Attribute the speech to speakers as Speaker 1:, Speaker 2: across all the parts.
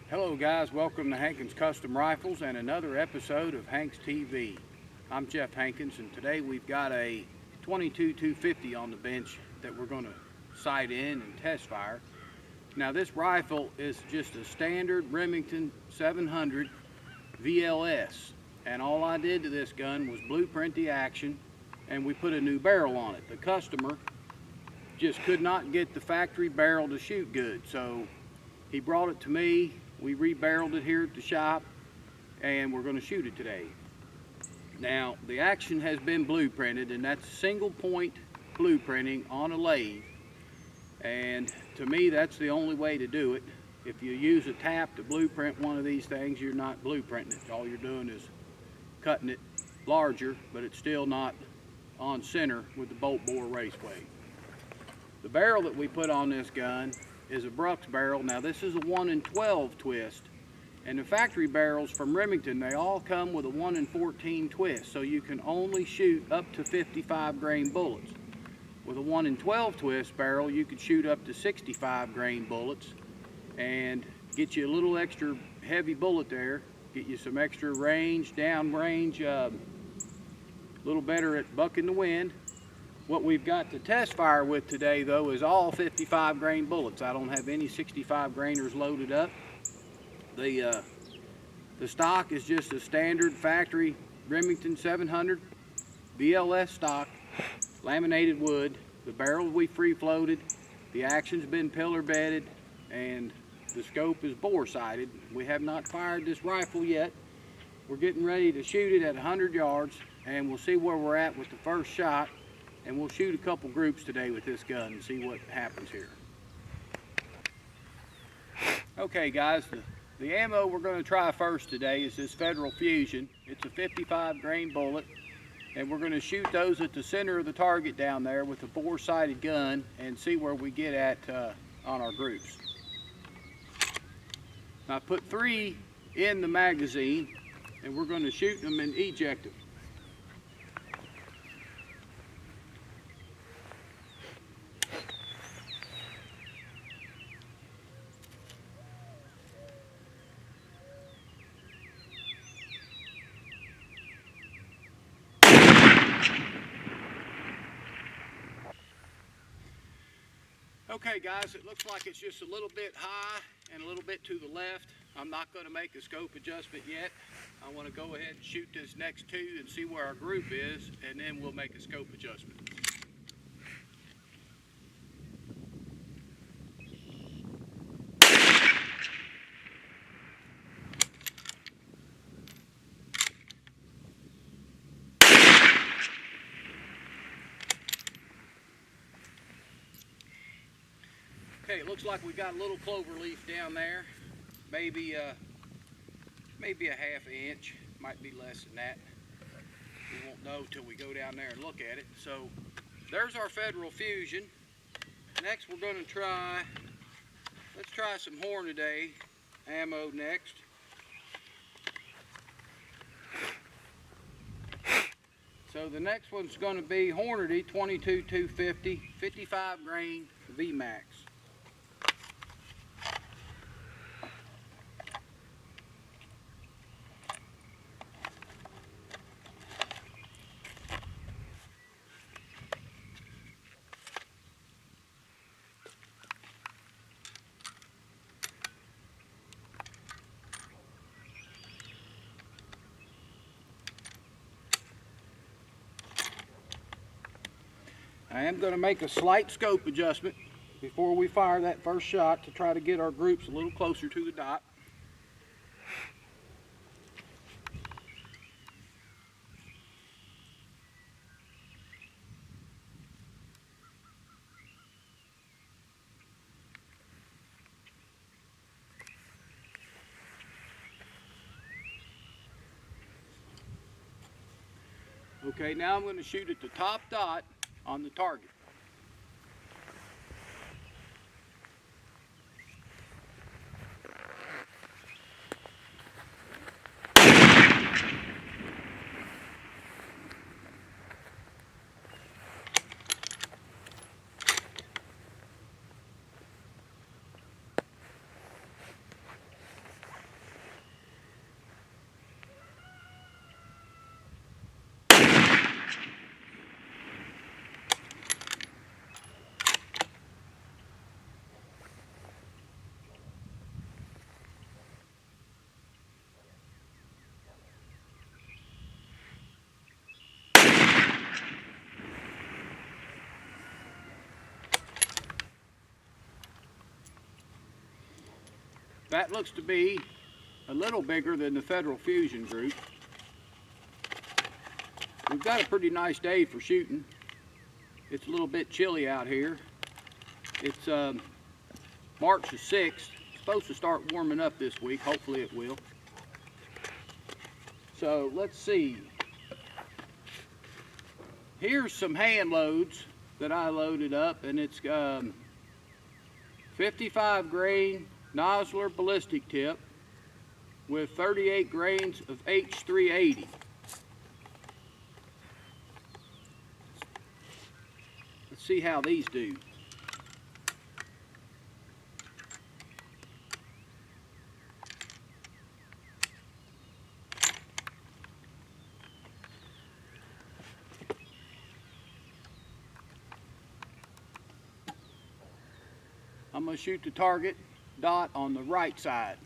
Speaker 1: Hello guys, welcome to Hankins Custom Rifles and another episode of Hanks TV. I'm Jeff Hankins, and today we've got a 22-250 on the bench that we're going to sight in and test fire. Now this rifle is just a standard Remington 700 VLS, and all I did to this gun was blueprint the action and we put a new barrel on it. The customer just could not get the factory barrel to shoot good, so he brought it to me. We rebarreled it here at the shop and we're going to shoot it today. Now the action has been blueprinted, and that's single point blueprinting on a lathe, and to me that's the only way to do it. If you use a tap to blueprint one of these things, you're not blueprinting it. All you're doing is cutting it larger, but it's still not on center with the bolt bore raceway. The barrel that we put on this gun is a Brooks barrel. Now this is a 1 in 12 twist, and the factory barrels from Remington, they all come with a 1 in 14 twist, so you can only shoot up to 55 grain bullets. With a 1 in 12 twist barrel, you could shoot up to 65 grain bullets and get you a little extra heavy bullet there, get you some extra range, down range, a little better at bucking the wind. What we've got to test fire with today though is all 55 grain bullets. I don't have any 65 grainers loaded up. The stock is just a standard factory Remington 700 VLS stock, laminated wood. The barrel we free floated, the action's been pillar bedded, and the scope is bore sighted. We have not fired this rifle yet. We're getting ready to shoot it at 100 yards, and we'll see where we're at with the first shot. And we'll shoot a couple groups today with this gun and see what happens here. Okay guys, the ammo we're going to try first today is this Federal Fusion. It's a 55 grain bullet, and we're going to shoot those at the center of the target down there with a bore-sighted gun and see where we get at on our groups. Now, I put 3 in the magazine, and we're going to shoot them and eject them. Okay guys, it looks like it's just a little bit high and a little bit to the left. I'm not going to make a scope adjustment yet. I want to go ahead and shoot this next 2 and see where our group is, and then we'll make a scope adjustment. Okay, it looks like we got a little clover leaf down there, maybe a half inch, might be less than that. We won't know till we go down there and look at it. So there's our Federal Fusion. Next we're going to let's try some Hornady ammo next. So the next one's going to be Hornady 22-250, 55 grain VMAX. I am going to make a slight scope adjustment before we fire that first shot to try to get our groups a little closer to the dot. Okay, now I'm going to shoot at the top dot on the target. That looks to be a little bigger than the Federal Fusion group. We've got a pretty nice day for shooting. It's a little bit chilly out here. It's March the 6th. It's supposed to start warming up this week. Hopefully it will. So let's see. Here's some hand loads that I loaded up, and it's 55 grain Nosler ballistic tip with 38 grains of H380. Let's see how these do. I'm going to shoot the target dot on the right side.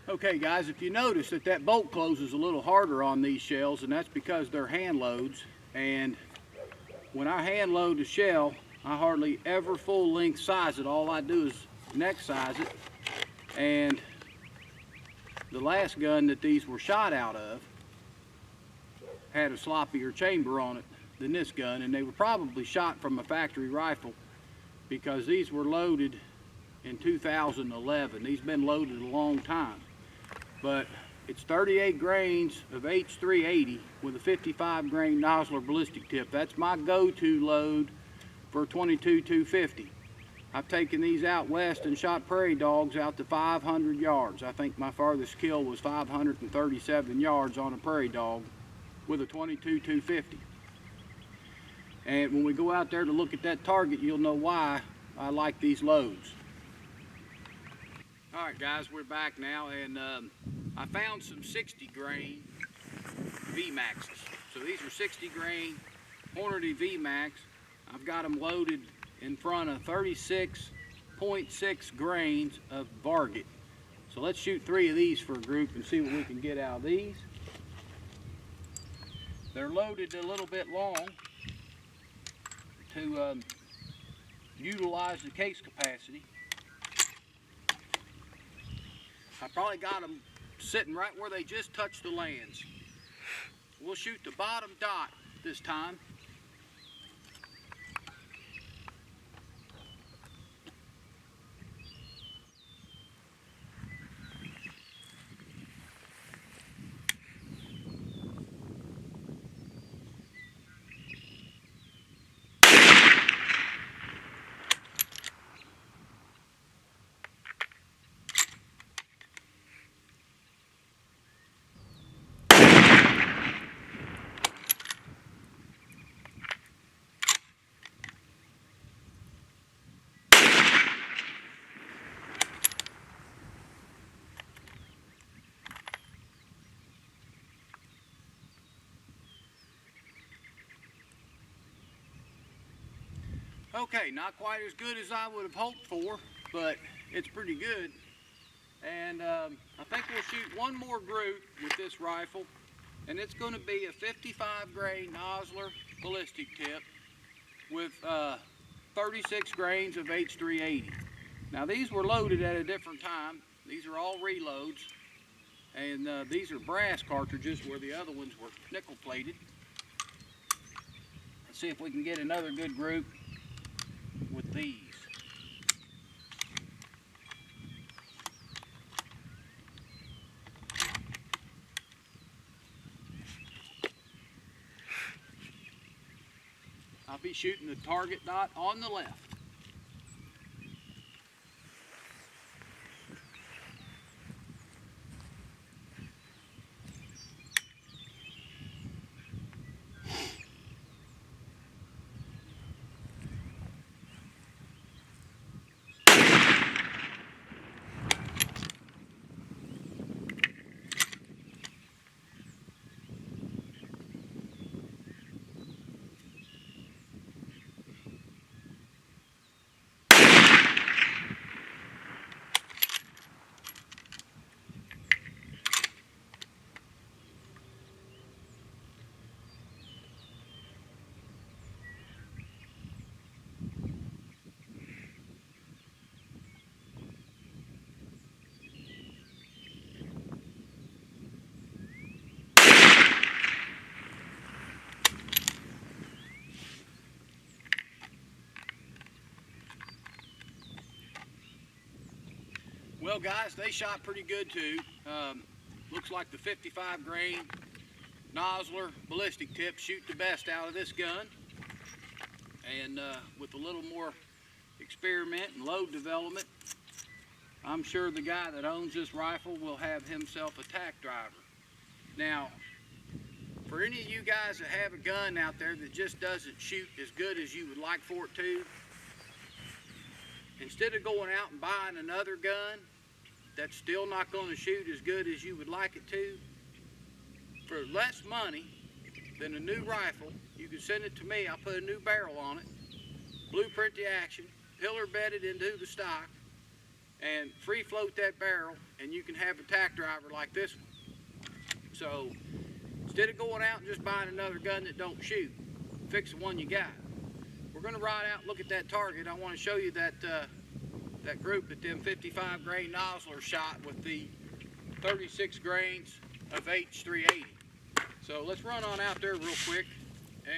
Speaker 1: Okay guys, if you notice that bolt closes a little harder on these shells, and that's because they're hand loads, and when I hand load the shell, I hardly ever full length size it. All I do is neck size it, and the last gun that these were shot out of had a sloppier chamber on it than this gun, and they were probably shot from a factory rifle because these were loaded in 2011. These have been loaded a long time. But it's 38 grains of H380 with a 55 grain Nosler ballistic tip. That's my go-to load for 22-250. I've taken these out west and shot prairie dogs out to 500 yards. I think my farthest kill was 537 yards on a prairie dog with a 22-250. And when we go out there to look at that target, you'll know why I like these loads. All right guys, we're back now, and I found some 60 grain VMAXs. So these are 60 grain Hornady VMAX. I've got them loaded in front of 36.6 grains of Varget. So let's shoot 3 of these for a group and see what we can get out of these. They're loaded a little bit long to utilize the case capacity. I probably got them sitting right where they just touched the lands. We'll shoot the bottom dot this time. Okay, not quite as good as I would have hoped for, but it's pretty good. And I think we'll shoot one more group with this rifle, and it's going to be a 55 grain Nosler ballistic tip with 36 grains of H380. Now these were loaded at a different time. These are all reloads, and these are brass cartridges where the other ones were nickel plated. Let's see if we can get another good group with these. I'll be shooting the target dot on the left. Well guys, they shot pretty good too. Looks like the 55 grain Nosler ballistic tips shoot the best out of this gun. And with a little more experiment and load development, I'm sure the guy that owns this rifle will have himself a tack driver. Now, for any of you guys that have a gun out there that just doesn't shoot as good as you would like for it to, instead of going out and buying another gun that's still not going to shoot as good as you would like it to, for less money than a new rifle, you can send it to me. I'll put a new barrel on it, blueprint the action, pillar bed it into the stock, and free float that barrel, and you can have a tack driver like this one. So instead of going out and just buying another gun that don't shoot, fix the one you got. We're going to ride out and look at that target. I want to show you that that group that them 55 grain Nosler shot with the 36 grains of H380. So let's run on out there real quick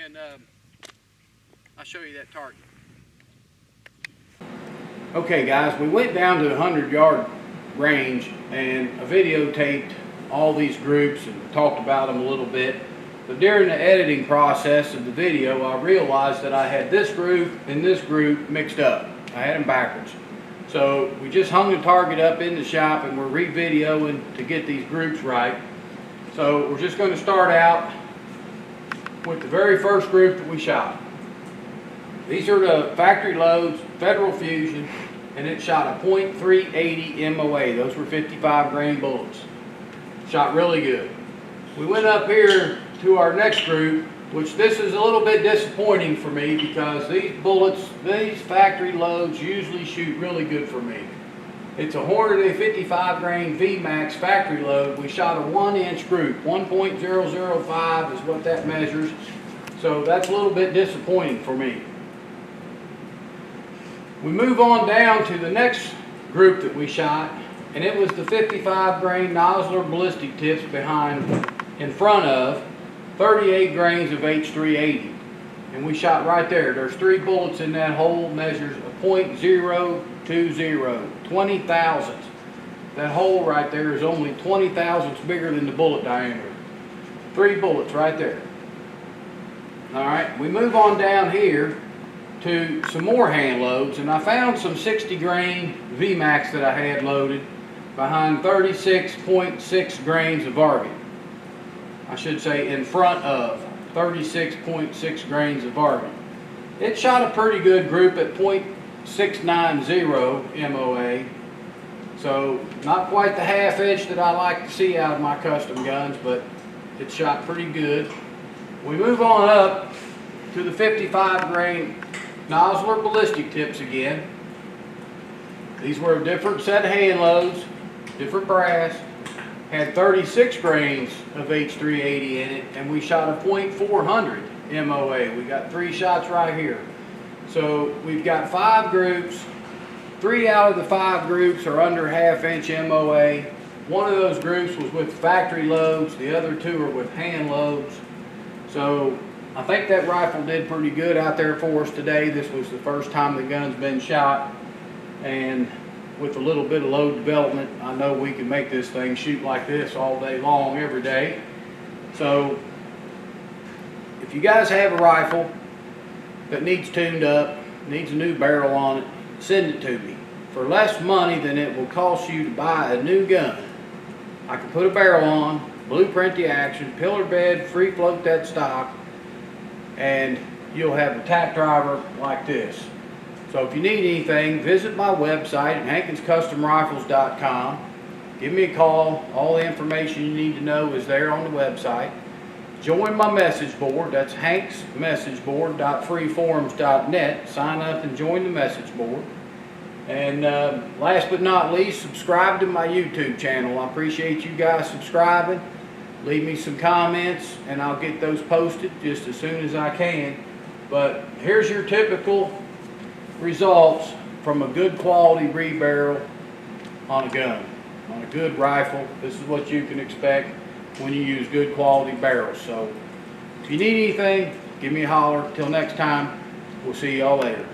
Speaker 1: and I'll show you that target. Okay guys, we went down to the 100-yard range and I videotaped all these groups and talked about them a little bit. But during the editing process of the video, I realized that I had this group and this group mixed up. I had them backwards. So we just hung the target up in the shop and we're re-videoing to get these groups right. So we're just going to start out with the very first group that we shot. These are the factory loads, Federal Fusion, and it shot a .380 MOA. Those were 55 grain bullets. Shot really good. We went up here to our next group, which this is a little bit disappointing for me because these bullets, these factory loads usually shoot really good for me. It's a Hornady 55 grain VMAX factory load. We shot a 1-inch group, 1.005 is what that measures. So that's a little bit disappointing for me. We move on down to the next group that we shot, and it was the 55 grain Nosler ballistic tips in front of 38 grains of H380, and we shot right there. There's 3 bullets in that hole, measures a .020, 20 thousandths. That hole right there is only 20 thousandths bigger than the bullet diameter. 3 bullets right there. All right, we move on down here to some more hand loads, and I found some 60 grain VMAX that I had loaded behind 36.6 grains of Vargas. I should say in front of 36.6 grains of Vargas. It shot a pretty good group at .690 MOA. So not quite the half inch that I like to see out of my custom guns, but it shot pretty good. We move on up to the 55 grain Nosler ballistic tips again. These were a different set of hand loads, different brass. Had 36 grains of H380 in it, and we shot a .400 MOA. We got 3 shots right here. So we've got 5 groups. 3 out of the 5 groups are under half-inch MOA. One of those groups was with factory loads. The other 2 are with hand loads. So I think that rifle did pretty good out there for us today. This was the first time the gun's been shot, and with a little bit of load development, I know we can make this thing shoot like this all day long, every day. So if you guys have a rifle that needs tuned up, needs a new barrel on it, send it to me. For less money than it will cost you to buy a new gun, I can put a barrel on, blueprint the action, pillar bed, free float that stock, and you'll have a tack driver like this. So if you need anything, visit my website at hankinscustomrifles.com. Give me a call. All the information you need to know is there on the website. Join my message board. That's hanksmessageboard.freeforums.net. Sign up and join the message board. And last but not least, subscribe to my YouTube channel. I appreciate you guys subscribing. Leave me some comments and I'll get those posted just as soon as I can. But here's your typical results from a good quality rebarrel on a gun, on a good rifle. This is what you can expect when you use good quality barrels. So if you need anything, give me a holler. Till next time, we'll see y'all later.